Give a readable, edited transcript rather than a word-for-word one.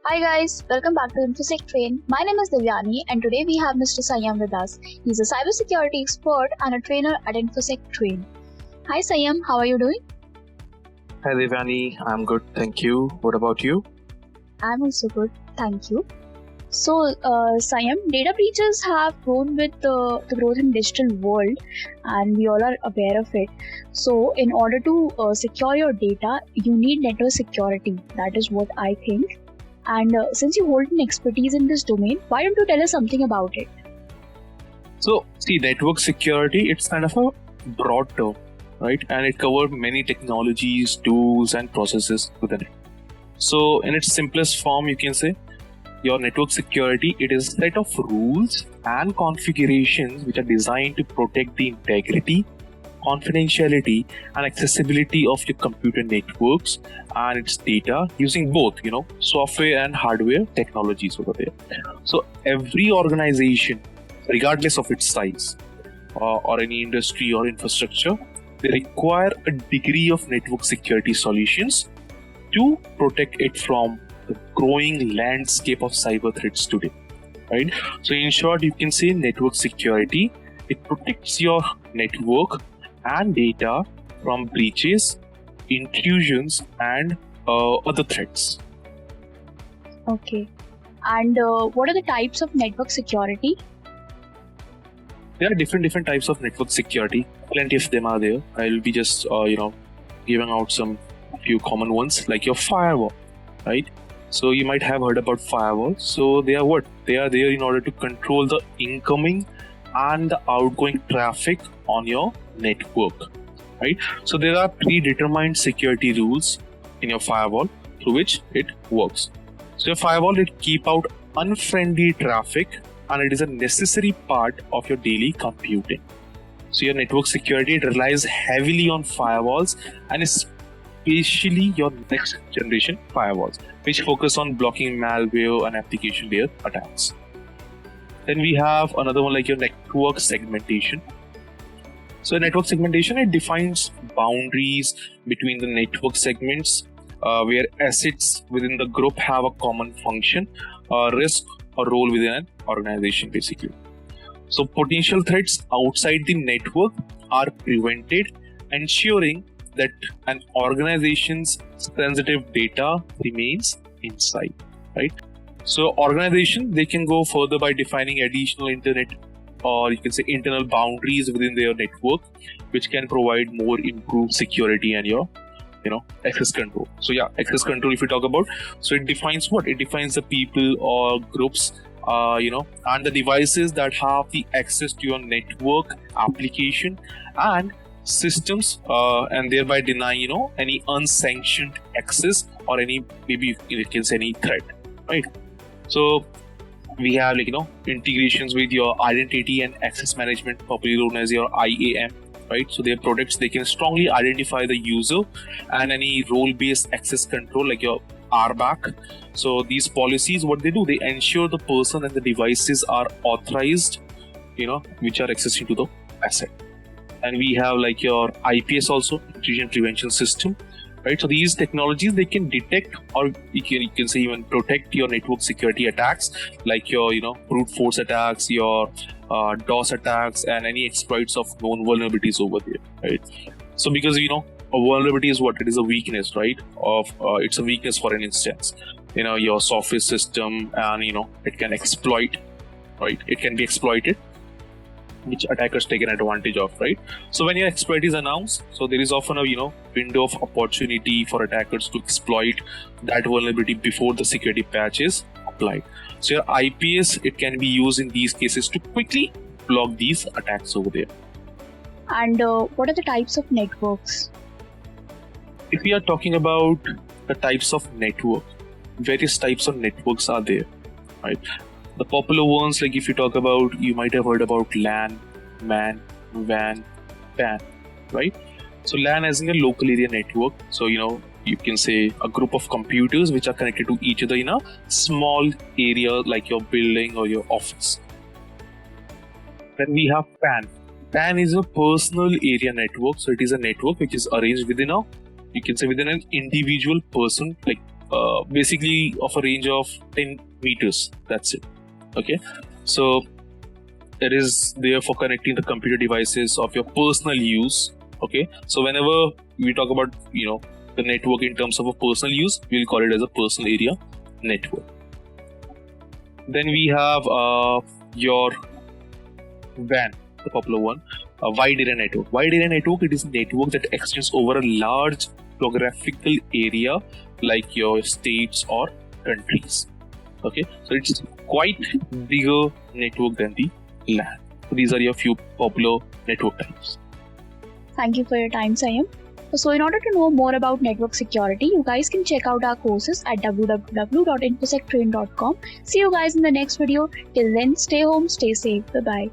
Hi guys, welcome back to InfosecTrain. My name is Divyani and today we have Mr. Sayam with us. He's a cybersecurity expert and a trainer at InfosecTrain. Hi Sayam, how are you doing? Hi Devyani, I'm good, thank you. What about you? I'm also good, thank you. So Sayam, data breaches have grown with the growth in digital world and we all are aware of it. So in order to secure your data, you need network security. That is what I think. And since you hold an expertise in this domain, why don't you tell us something about it? So, see, network security, it's kind of a broad term, right? And it covers many technologies, tools, and processes within it. So, in its simplest form, you can say your network security, it is a set of rules and configurations which are designed to protect the integrity, confidentiality, and accessibility of your computer networks and its data using both, software and hardware technologies over there. So every organization, regardless of its size or any industry or infrastructure, they require a degree of network security solutions to protect it from the growing landscape of cyber threats today, right? So in short, you can say network security, it protects your network and data from breaches, intrusions, and other threats. Okay. And what are the types of network security? There are different types of network security. Plenty of them are there. I'll be just giving out some few common ones, like your firewall, right? So you might have heard about firewalls. So they are what? They are there in order to control the incoming and the outgoing traffic on your network, right? So there are predetermined security rules in your firewall through which it works. So your firewall, it keep out unfriendly traffic and it is a necessary part of your daily computing. So your network security, it relies heavily on firewalls and especially your next generation firewalls, which focus on blocking malware and application layer attacks. Then we have another one like your network segmentation. So network segmentation, it defines boundaries between the network segments where assets within the group have a common function, risk or role within an organization basically. So potential threats outside the network are prevented, ensuring that an organization's sensitive data remains inside, right? So organization, they can go further by defining additional internet or you can say internal boundaries within their network, which can provide more improved security and your access control. So yeah, access control, if we talk about, so it defines what? It defines the people or groups and the devices that have the access to your network application and systems and thereby deny any unsanctioned access or any, maybe you can say, any threat, right? So we have integrations with your identity and access management, popularly known as your IAM, right? So their products, they can strongly identify the user and any role-based access control like your RBAC. So these policies, what they do, they ensure the person and the devices are authorized, which are accessing to the asset. And we have like your IPS also, intrusion prevention system, right? So these technologies, they can detect or you can say even protect your network security attacks, like your brute force attacks, your DOS attacks, and any exploits of known vulnerabilities over there, right? So because a vulnerability is what? It is a weakness, right? It's a weakness for an instance, your software system, and it can exploit, right? It can be exploited, which attackers take an advantage of, right? So when your exploit is announced, so there is often a window of opportunity for attackers to exploit that vulnerability before the security patch is applied. So your IPS, it can be used in these cases to quickly block these attacks over there. And what are the types of networks? If we are talking about the types of network, various types of networks are there, right? The popular ones, like if you talk about, you might have heard about LAN, MAN, WAN, PAN, right? So LAN as in a local area network. So, you can say a group of computers which are connected to each other in a small area like your building or your office. Then we have PAN. PAN is a personal area network. So it is a network which is arranged within an individual person, like basically of a range of 10 meters. That's it. Okay, so it is there for connecting the computer devices of your personal use. Okay, so whenever we talk about the network in terms of a personal use, we'll call it as a personal area network. Then we have your WAN, the popular one, a wide area network. Wide area network, it is a network that extends over a large geographical area like your states or countries. Okay, so it's quite bigger network than the LAN. So these are your few popular network types. Thank you for your time, Sayam. So in order to know more about network security, you guys can check out our courses at www.infosectrain.com. See you guys in the next video. Till then, stay home, stay safe. Bye-bye.